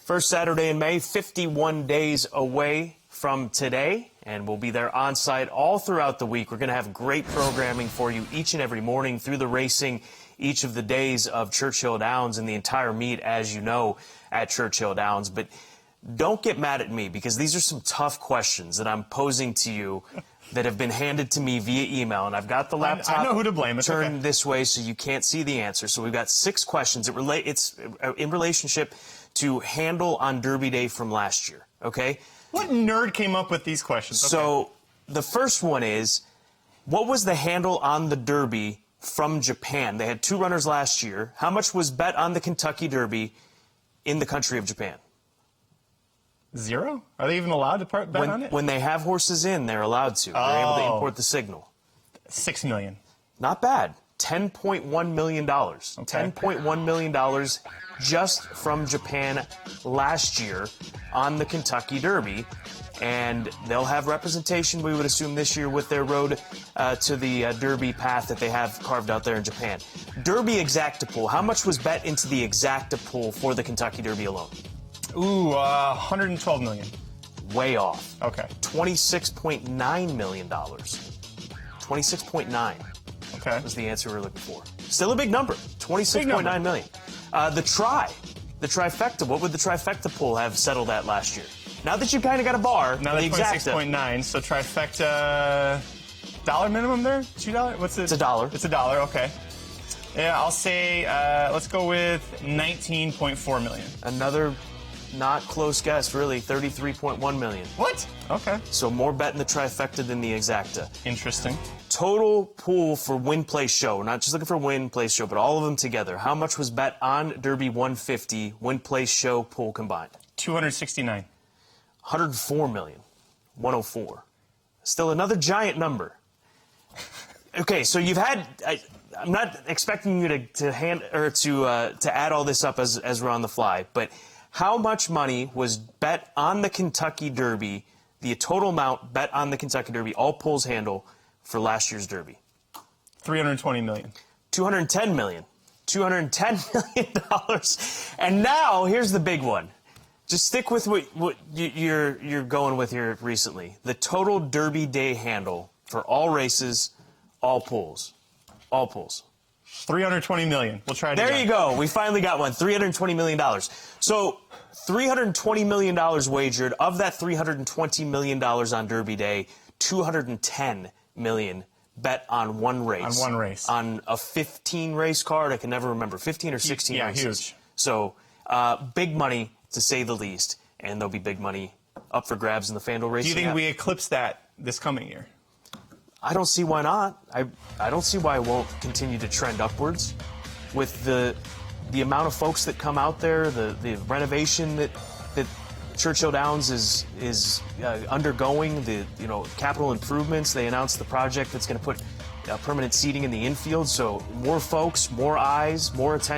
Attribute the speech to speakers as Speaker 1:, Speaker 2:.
Speaker 1: First Saturday in May, 51 days away from today, and we'll be there on site all throughout the week. We're going to have great programming for you each and every morning through the racing, each of the days of Churchill Downs and the entire meet, as you know, at Churchill Downs. But don't get mad at me, because these are some tough questions that I'm posing to you that have been handed to me via email, and I've got the laptop
Speaker 2: I know who to blame. It's
Speaker 1: turned
Speaker 2: okay.
Speaker 1: this way so you can't see the answer. So we've got 6 questions. It's in relationship to handle on Derby Day from last year, okay?
Speaker 2: What nerd came up with these questions? Okay.
Speaker 1: So the first one is, what was the handle on the Derby from Japan? They had 2 runners last year. How much was bet on the Kentucky Derby in the country of Japan?
Speaker 2: 0? Are they even allowed to bet on it?
Speaker 1: When they have horses in, they're allowed to. They're able to import the signal.
Speaker 2: $6 million.
Speaker 1: Not bad. $10.1 million. Okay. $10.1 million just from Japan last year on the Kentucky Derby. And they'll have representation, we would assume, this year with their road to the Derby path that they have carved out there in Japan. Derby exacta pool. How much was bet into the exacta pool for the Kentucky Derby alone?
Speaker 2: Ooh, $112 million.
Speaker 1: Way off.
Speaker 2: Okay.
Speaker 1: $26.9 million. 26.9.
Speaker 2: Okay.
Speaker 1: Was the answer we were looking for. Still a big number. 26.9 million. The trifecta. What would the trifecta pool have settled at last year? Now that you kind of got a bar.
Speaker 2: Now that's 26.9. So trifecta, $1 minimum there? $2? What's it?
Speaker 1: It's $1.
Speaker 2: It's $1. Okay. Yeah, I'll say let's go with $19.4 million.
Speaker 1: Another not close guess, really. $33.1 million.
Speaker 2: What? Okay.
Speaker 1: So more bet in the trifecta than the exacta.
Speaker 2: Interesting.
Speaker 1: Total pool for win, place, show. We're not just looking for win, place, show, but all of them together. How much was bet on Derby 150, win, place, show, pool combined?
Speaker 2: 269.
Speaker 1: 104 million. 104. Still another giant number. Okay, so you've had. I'm not expecting you to add all this up as we're on the fly, but how much money was bet on the Kentucky Derby? The total amount bet on the Kentucky Derby, all pools handle, for last year's Derby?
Speaker 2: $320 million.
Speaker 1: $210 million. $210 million. And now here's the big one. Just stick with what you're going with here recently. The total Derby Day handle for all races, all pools. All pools.
Speaker 2: $320 million. We'll try it again.
Speaker 1: There you go. We finally got one. $320 million. So $320 million wagered. Of that $320 million on Derby Day, $210 million bet on one race.
Speaker 2: On one race.
Speaker 1: On a 15-race card. I can never remember. 15 or 16 races.
Speaker 2: Huge.
Speaker 1: So big money, to say the least. And there'll be big money up for grabs in the FanDuel racing.
Speaker 2: Do you think we eclipse that this coming year?
Speaker 1: I don't see why not. I don't see why it won't continue to trend upwards with the amount of folks that come out there, the renovation that Churchill Downs is undergoing, the capital improvements. They announced the project that's going to put permanent seating in the infield, so more folks, more eyes, more attention.